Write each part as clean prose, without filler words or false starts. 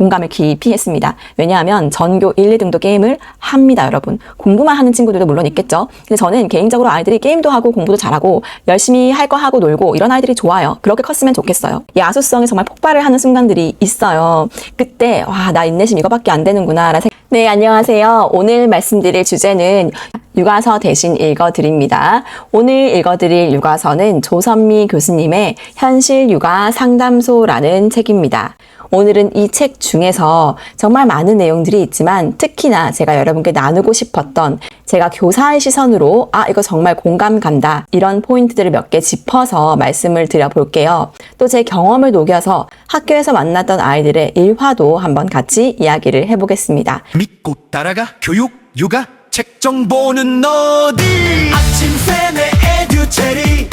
공감을 깊이 했습니다. 왜냐하면 전교 1, 2등도 게임을 합니다, 여러분. 공부만 하는 친구들도 물론 있겠죠. 근데 저는 개인적으로 아이들이 게임도 하고 공부도 잘하고 열심히 할 거 하고 놀고 이런 아이들이 좋아요. 그렇게 컸으면 좋겠어요. 야수성이 정말 폭발을 하는 순간들이 있어요. 그때 와, 나 인내심 이거밖에 안 되는구나. 네, 안녕하세요. 오늘 말씀드릴 주제는 육아서 대신 읽어드립니다. 오늘 읽어드릴 육아서는 조선미 교수님의 현실 육아 상담소라는 책입니다. 오늘은 이 책 중에서 정말 많은 내용들이 있지만 특히나 제가 여러분께 나누고 싶었던 제가 교사의 시선으로 이거 정말 공감 간다 이런 포인트들을 몇 개 짚어서 말씀을 드려볼게요. 또 제 경험을 녹여서 학교에서 만났던 아이들의 일화도 한번 같이 이야기를 해보겠습니다. 믿고 따라가 교육 육아 책 정보는 어디 아침 쌤의 에듀체리.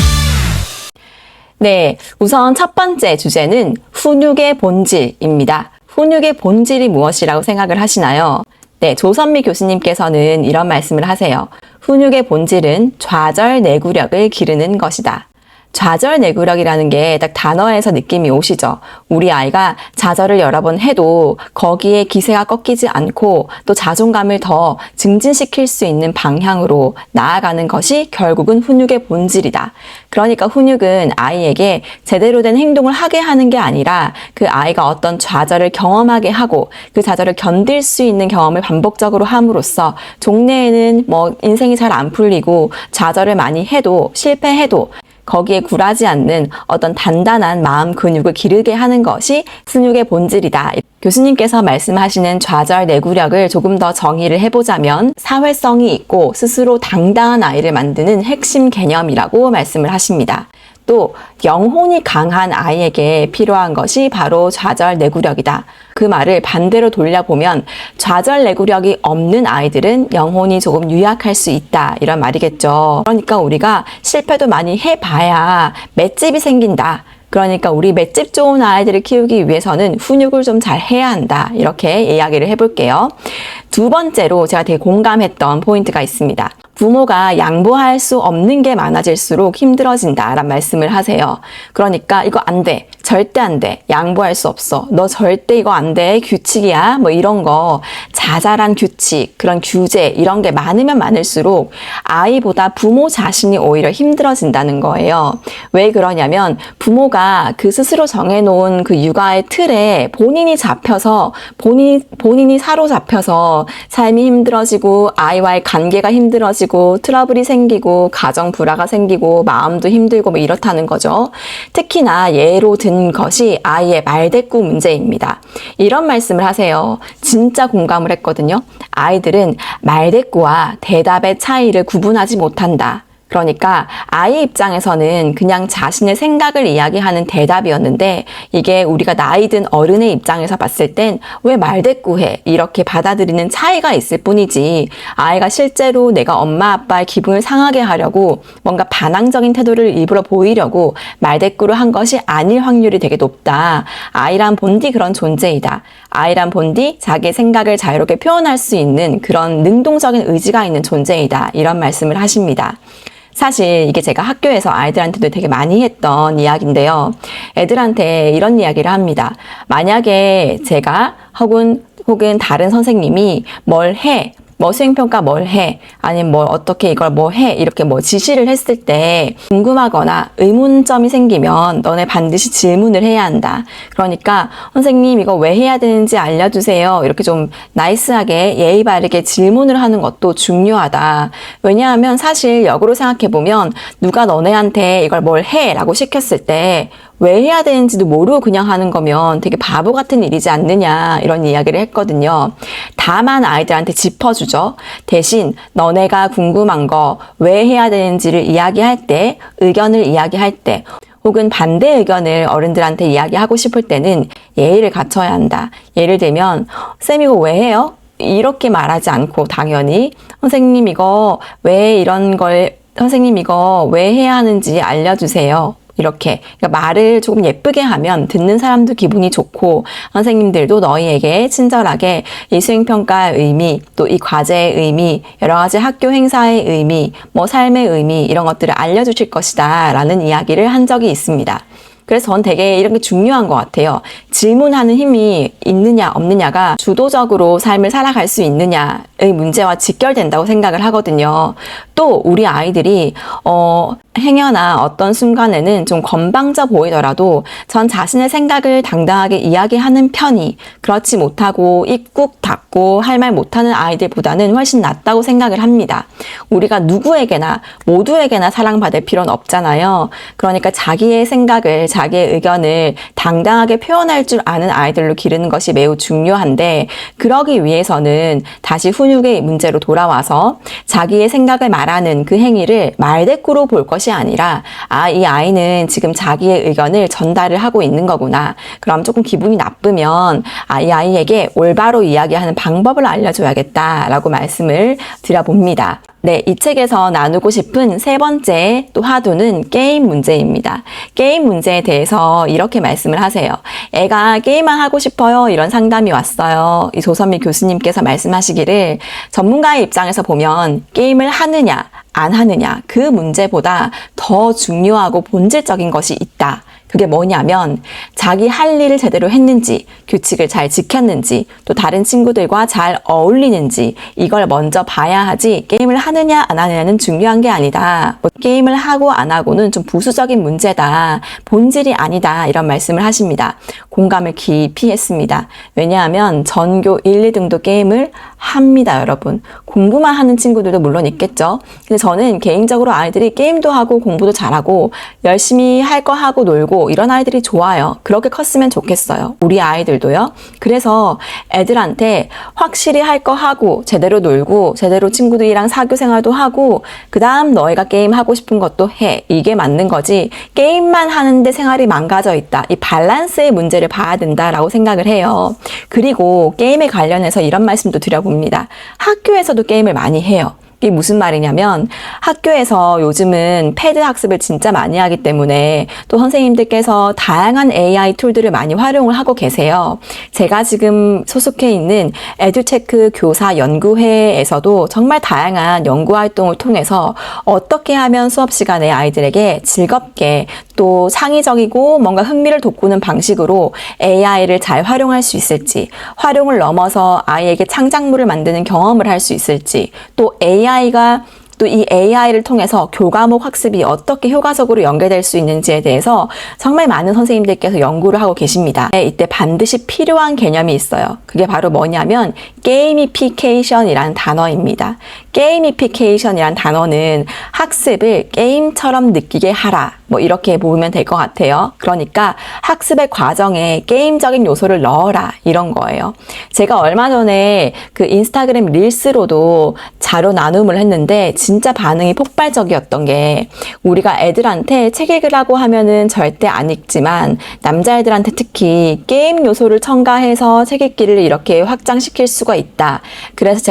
네, 우선 첫 번째 주제는 훈육의 본질입니다. 훈육의 본질이 무엇이라고 생각을 하시나요? 네, 조선미 교수님께서는 이런 말씀을 하세요. 훈육의 본질은 좌절내구력을 기르는 것이다. 좌절내구력이라는 게 딱 단어에서 느낌이 오시죠? 우리 아이가 좌절을 여러 번 해도 거기에 기세가 꺾이지 않고 또 자존감을 더 증진시킬 수 있는 방향으로 나아가는 것이 결국은 훈육의 본질이다. 그러니까 훈육은 아이에게 제대로 된 행동을 하게 하는 게 아니라 그 아이가 어떤 좌절을 경험하게 하고 그 좌절을 견딜 수 있는 경험을 반복적으로 함으로써 종래에는 인생이 잘 안 풀리고 좌절을 많이 해도 실패해도 거기에 굴하지 않는 어떤 단단한 마음 근육을 기르게 하는 것이 훈육의 본질이다. 교수님께서 말씀하시는 좌절 내구력을 조금 더 정의를 해보자면 사회성이 있고 스스로 당당한 아이를 만드는 핵심 개념이라고 말씀을 하십니다. 또 영혼이 강한 아이에게 필요한 것이 바로 좌절 내구력이다. 그 말을 반대로 돌려보면 좌절 내구력이 없는 아이들은 영혼이 조금 유약할 수 있다. 이런 말이겠죠. 그러니까 우리가 실패도 많이 해봐야 맷집이 생긴다. 그러니까 우리 맷집 좋은 아이들을 키우기 위해서는 훈육을 좀 잘 해야 한다. 이렇게 이야기를 해볼게요. 두 번째로 제가 되게 공감했던 포인트가 있습니다. 부모가 양보할 수 없는 게 많아질수록 힘들어진다라는 말씀을 하세요. 그러니까 이거 안 돼. 절대 안 돼. 양보할 수 없어. 너 절대 이거 안 돼. 규칙이야. 이런 거. 자잘한 규칙, 그런 규제 이런 게 많으면 많을수록 아이보다 부모 자신이 오히려 힘들어진다는 거예요. 왜 그러냐면 부모가 그 스스로 정해놓은 그 육아의 틀에 본인이 잡혀서 본인이 사로잡혀서 삶이 힘들어지고 아이와의 관계가 힘들어지고 트러블이 생기고 가정 불화가 생기고 마음도 힘들고 이렇다는 거죠. 특히나 예로 든 것이 아이의 말대꾸 문제입니다. 이런 말씀을 하세요. 진짜 공감을 했거든요. 아이들은 말대꾸와 대답의 차이를 구분하지 못한다. 그러니까 아이 입장에서는 그냥 자신의 생각을 이야기하는 대답이었는데 이게 우리가 나이 든 어른의 입장에서 봤을 땐 왜 말대꾸해? 이렇게 받아들이는 차이가 있을 뿐이지 아이가 실제로 내가 엄마 아빠의 기분을 상하게 하려고 뭔가 반항적인 태도를 일부러 보이려고 말대꾸를 한 것이 아닐 확률이 되게 높다. 아이란 본디 그런 존재이다. 아이란 본디 자기의 생각을 자유롭게 표현할 수 있는 그런 능동적인 의지가 있는 존재이다. 이런 말씀을 하십니다. 사실 이게 제가 학교에서 아이들한테도 되게 많이 했던 이야기인데요. 애들한테 이런 이야기를 합니다. 만약에 제가 혹은 다른 선생님이 뭘 해, 수행평가 뭘 해, 아니면 어떻게 이걸 해, 이렇게 지시를 했을 때 궁금하거나 의문점이 생기면 너네 반드시 질문을 해야 한다. 그러니까 선생님 이거 왜 해야 되는지 알려주세요. 이렇게 좀 나이스하게 예의 바르게 질문을 하는 것도 중요하다. 왜냐하면 사실 역으로 생각해보면 누가 너네한테 이걸 뭘 해 라고 시켰을 때 왜 해야 되는지도 모르고 그냥 하는 거면 되게 바보 같은 일이지 않느냐 이런 이야기를 했거든요. 다만 아이들한테 짚어주죠. 대신 너네가 궁금한 거 왜 해야 되는지를 이야기할 때, 의견을 이야기할 때 혹은 반대 의견을 어른들한테 이야기하고 싶을 때는 예의를 갖춰야 한다. 예를 들면 쌤 이거 왜 해요? 이렇게 말하지 않고 당연히 선생님 이거 왜 해야 하는지 알려주세요. 이렇게 그러니까 말을 조금 예쁘게 하면 듣는 사람도 기분이 좋고 선생님들도 너희에게 친절하게 이 수행평가의 의미, 또 이 과제의 의미, 여러 가지 학교 행사의 의미, 삶의 의미 이런 것들을 알려주실 것이다 라는 이야기를 한 적이 있습니다. 그래서 전 되게 이런 게 중요한 것 같아요. 질문하는 힘이 있느냐 없느냐가 주도적으로 삶을 살아갈 수 있느냐의 문제와 직결된다고 생각을 하거든요. 또 우리 아이들이 행여나 어떤 순간에는 좀 건방져 보이더라도 전 자신의 생각을 당당하게 이야기하는 편이 그렇지 못하고 입 꾹 닫고 할 말 못하는 아이들보다는 훨씬 낫다고 생각을 합니다. 우리가 누구에게나 모두에게나 사랑받을 필요는 없잖아요. 그러니까 자기의 생각을 자기의 의견을 당당하게 표현할 줄 아는 아이들로 기르는 것이 매우 중요한데 그러기 위해서는 다시 훈육의 문제로 돌아와서 자기의 생각을 말하는 그 행위를 말대꾸로 볼 것이 아니라 이 아이는 지금 자기의 의견을 전달을 하고 있는 거구나. 그럼 조금 기분이 나쁘면 이 아이에게 올바로 이야기하는 방법을 알려줘야겠다라고 말씀을 드려봅니다. 네, 이 책에서 나누고 싶은 세 번째 또 화두는 게임 문제입니다. 게임 문제에 대해서 이렇게 말씀을 하세요. 애가 게임만 하고 싶어요. 이런 상담이 왔어요. 이 조선미 교수님께서 말씀하시기를 전문가의 입장에서 보면 게임을 하느냐 안 하느냐 그 문제보다 더 중요하고 본질적인 것이 있다. 그게 뭐냐면 자기 할 일을 제대로 했는지, 규칙을 잘 지켰는지, 또 다른 친구들과 잘 어울리는지 이걸 먼저 봐야 하지 게임을 하느냐 안 하느냐는 중요한 게 아니다. 게임을 하고 안 하고는 좀 부수적인 문제다. 본질이 아니다. 이런 말씀을 하십니다. 공감을 깊이 했습니다. 왜냐하면 전교 1, 2등도 게임을 합니다, 여러분. 공부만 하는 친구들도 물론 있겠죠. 근데 저는 개인적으로 아이들이 게임도 하고 공부도 잘하고 열심히 할 거 하고 놀고 이런 아이들이 좋아요. 그렇게 컸으면 좋겠어요. 우리 아이들도요. 그래서 애들한테 확실히 할 거 하고 제대로 놀고 제대로 친구들이랑 사교 생활도 하고 그 다음 너희가 게임 하고 싶은 것도 해. 이게 맞는 거지. 게임만 하는데 생활이 망가져 있다. 이 밸런스의 문제를 봐야 된다라고 생각을 해요. 그리고 게임에 관련해서 이런 말씀도 드려봅니다. 학교에서도 게임을 많이 해요. 이게 무슨 말이냐면 학교에서 요즘은 패드 학습을 진짜 많이 하기 때문에 또 선생님들께서 다양한 AI 툴들을 많이 활용을 하고 계세요. 제가 지금 소속해 있는 에듀체크 교사 연구회에서도 정말 다양한 연구 활동을 통해서 어떻게 하면 수업 시간에 아이들에게 즐겁게 또 창의적이고 뭔가 흥미를 돋구는 방식으로 AI를 잘 활용할 수 있을지, 활용을 넘어서 아이에게 창작물을 만드는 경험을 할 수 있을지, 또 AI가 또 이 AI를 통해서 교과목 학습이 어떻게 효과적으로 연계될 수 있는지에 대해서 정말 많은 선생님들께서 연구를 하고 계십니다. 이때 반드시 필요한 개념이 있어요. 그게 바로 뭐냐면 게이미피케이션이라는 단어입니다. 게이미피케이션이라는 단어는 학습을 게임처럼 느끼게 하라. 뭐 이렇게 보면 될 것 같아요. 그러니까 학습의 과정에 게임적인 요소를 넣어라. 이런 거예요. 제가 얼마 전에 그 인스타그램 릴스로도 자료 나눔을 했는데 진짜 반응이 폭발적이었던 게 우리가 애들한테 책 읽으라고 하면은 절대 안 읽지만 남자애들한테 특히 게임 요소를 첨가해서 책 읽기를 이렇게 확장시킬 수가 있다. 그래서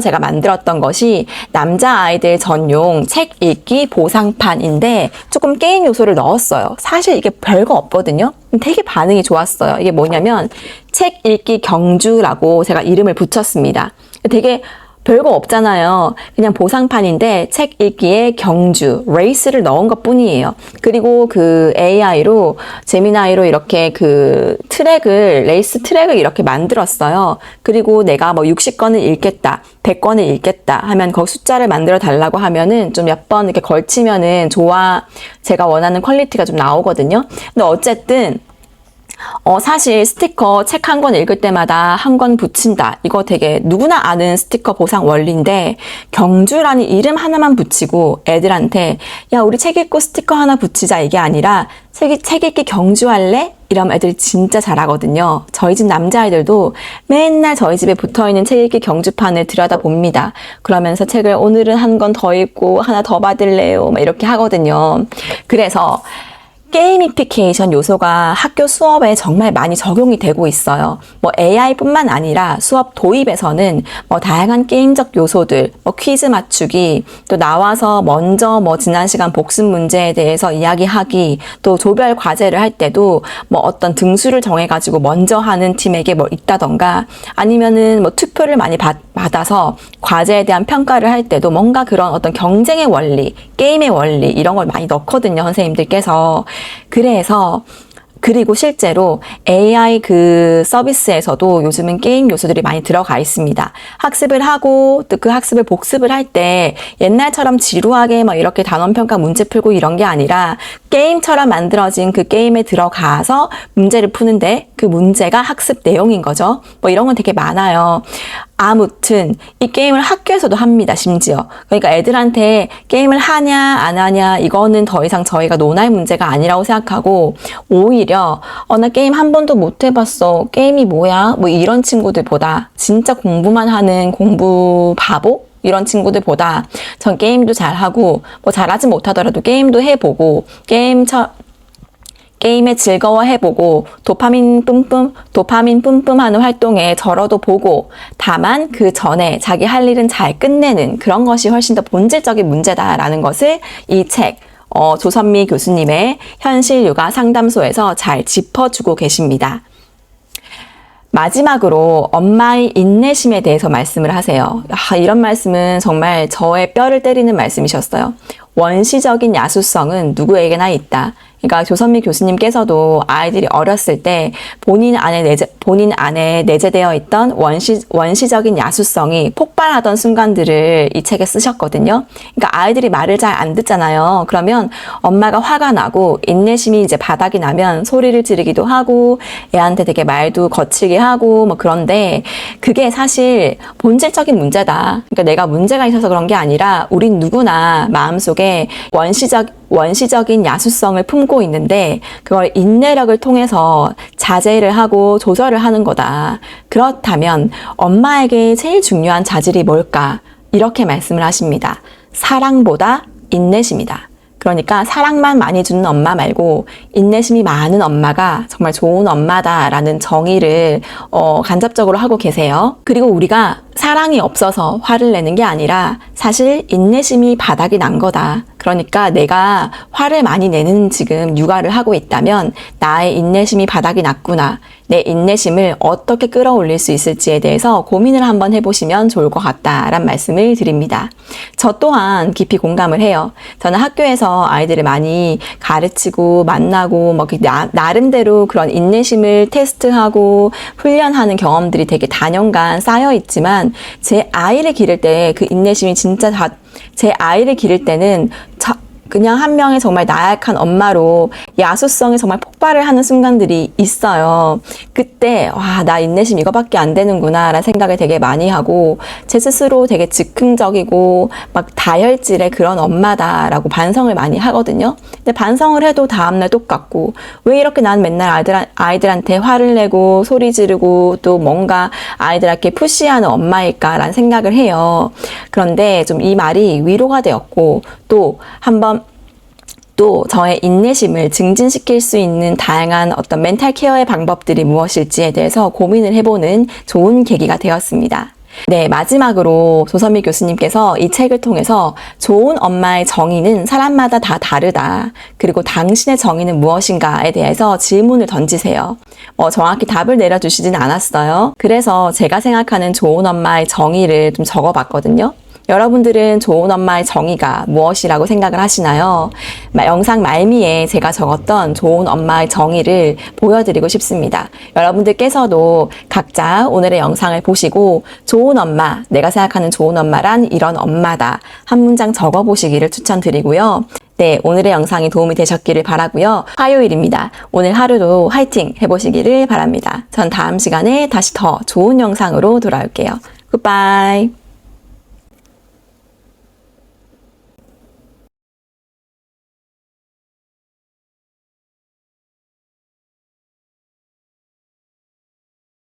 제가 만들었던 것이 남자아이들 전용 책 읽기 보상판인데 조금 게임 요소를 넣었어요. 사실 이게 별거 없거든요. 되게 반응이 좋았어요. 이게 뭐냐면 책 읽기 경주라고 제가 이름을 붙였습니다. 되게 별거 없잖아요. 그냥 보상판인데 책 읽기에 경주, 레이스를 넣은 것 뿐이에요. 그리고 그 AI로, 제미나이로 이렇게 그 레이스 트랙을 이렇게 만들었어요. 그리고 내가 뭐 60권을 읽겠다, 100권을 읽겠다 하면 거기 숫자를 만들어 달라고 하면은 좀 몇 번 이렇게 걸치면은 제가 원하는 퀄리티가 좀 나오거든요. 근데 어쨌든 사실 스티커 책 한 권 읽을 때마다 한 권 붙인다. 이거 되게 누구나 아는 스티커 보상 원리인데 경주라는 이름 하나만 붙이고 애들한테 야 우리 책 읽고 스티커 하나 붙이자 이게 아니라 책 읽기 경주할래? 이러면 애들이 진짜 잘하거든요. 저희 집 남자아이들도 맨날 저희 집에 붙어있는 책 읽기 경주판을 들여다봅니다. 그러면서 책을 오늘은 한 권 더 읽고 하나 더 받을래요? 막 이렇게 하거든요. 그래서 게이미피케이션 요소가 학교 수업에 정말 많이 적용이 되고 있어요. 뭐 AI뿐만 아니라 수업 도입에서는 뭐 다양한 게임적 요소들, 뭐 퀴즈 맞추기, 또 나와서 먼저 뭐 지난 시간 복습 문제에 대해서 이야기하기, 또 조별 과제를 할 때도 뭐 어떤 등수를 정해가지고 먼저 하는 팀에게 뭐 있다던가, 아니면은 뭐 투표를 많이 받아서 과제에 대한 평가를 할 때도 뭔가 그런 어떤 경쟁의 원리, 게임의 원리 이런 걸 많이 넣거든요, 선생님들께서. 그리고 실제로 AI 그 서비스에서도 요즘은 게임 요소들이 많이 들어가 있습니다. 학습을 하고 또 그 학습을 복습을 할 때 옛날처럼 지루하게 막 이렇게 단원평가 문제 풀고 이런 게 아니라 게임처럼 만들어진 그 게임에 들어가서 문제를 푸는데 그 문제가 학습 내용인 거죠. 뭐 이런 건 되게 많아요. 아무튼 이 게임을 학교에서도 합니다. 심지어. 그러니까 애들한테 게임을 하냐 안 하냐 이거는 더 이상 저희가 논할 문제가 아니라고 생각하고 오히려 나 게임 한 번도 못 해봤어. 게임이 뭐야? 뭐 이런 친구들보다 진짜 공부만 하는 공부 바보? 이런 친구들보다 전 게임도 잘하고 뭐 잘하지 못하더라도 게임도 해보고 게임에 즐거워해보고 도파민 뿜뿜 하는 활동에 절어도 보고 다만 그 전에 자기 할 일은 잘 끝내는 그런 것이 훨씬 더 본질적인 문제다라는 것을 이 책 조선미 교수님의 현실 육아 상담소에서 잘 짚어주고 계십니다. 마지막으로 엄마의 인내심에 대해서 말씀을 하세요. 이런 말씀은 정말 저의 뼈를 때리는 말씀이셨어요. 원시적인 야수성은 누구에게나 있다. 그러니까 조선미 교수님께서도 아이들이 어렸을 때 본인 안에 내재되어 있던 원시적인 야수성이 폭발하던 순간들을 이 책에 쓰셨거든요. 그러니까 아이들이 말을 잘 안 듣잖아요. 그러면 엄마가 화가 나고 인내심이 이제 바닥이 나면 소리를 지르기도 하고 애한테 되게 말도 거칠게 하고 뭐 그런데 그게 사실 본질적인 문제다. 그러니까 내가 문제가 있어서 그런 게 아니라 우린 누구나 마음속에 원시적인 야수성을 품고 있는데 그걸 인내력을 통해서 자제를 하고 조절을 하는 거다. 그렇다면 엄마에게 제일 중요한 자질이 뭘까? 이렇게 말씀을 하십니다. 사랑보다 인내심이다. 그러니까 사랑만 많이 주는 엄마 말고 인내심이 많은 엄마가 정말 좋은 엄마다라는 정의를 간접적으로 하고 계세요. 그리고 우리가 사랑이 없어서 화를 내는 게 아니라 사실 인내심이 바닥이 난 거다. 그러니까 내가 화를 많이 내는 지금 육아를 하고 있다면 나의 인내심이 바닥이 났구나. 내 인내심을 어떻게 끌어올릴 수 있을지에 대해서 고민을 한번 해보시면 좋을 것 같다라는 말씀을 드립니다. 저 또한 깊이 공감을 해요. 저는 학교에서 아이들을 많이 가르치고 만나고 뭐 나름대로 그런 인내심을 테스트하고 훈련하는 경험들이 되게 다년간 쌓여 있지만 제 아이를 기를 때 그 인내심이 진짜 제 아이를 기를 때는 그냥 한 명의 정말 나약한 엄마로 야수성이 정말 폭발을 하는 순간들이 있어요. 그때 나 인내심 이거밖에 안 되는구나 라는 생각을 되게 많이 하고 제 스스로 되게 즉흥적이고 막 다혈질의 그런 엄마다라고 반성을 많이 하거든요. 근데 반성을 해도 다음날 똑같고 왜 이렇게 난 맨날 아이들한테 화를 내고 소리 지르고 또 뭔가 아이들한테 푸시하는 엄마일까라는 생각을 해요. 그런데 좀 이 말이 위로가 되었고 또 저의 인내심을 증진시킬 수 있는 다양한 어떤 멘탈 케어의 방법들이 무엇일지에 대해서 고민을 해보는 좋은 계기가 되었습니다. 네, 마지막으로 조선미 교수님께서 이 책을 통해서 좋은 엄마의 정의는 사람마다 다 다르다. 그리고 당신의 정의는 무엇인가에 대해서 질문을 던지세요. 정확히 답을 내려주시진 않았어요. 그래서 제가 생각하는 좋은 엄마의 정의를 좀 적어봤거든요. 여러분들은 좋은 엄마의 정의가 무엇이라고 생각을 하시나요? 영상 말미에 제가 적었던 좋은 엄마의 정의를 보여드리고 싶습니다. 여러분들께서도 각자 오늘의 영상을 보시고 좋은 엄마, 내가 생각하는 좋은 엄마란 이런 엄마다. 한 문장 적어보시기를 추천드리고요. 네, 오늘의 영상이 도움이 되셨기를 바라고요. 화요일입니다. 오늘 하루도 화이팅 해보시기를 바랍니다. 전 다음 시간에 다시 더 좋은 영상으로 돌아올게요. 굿바이.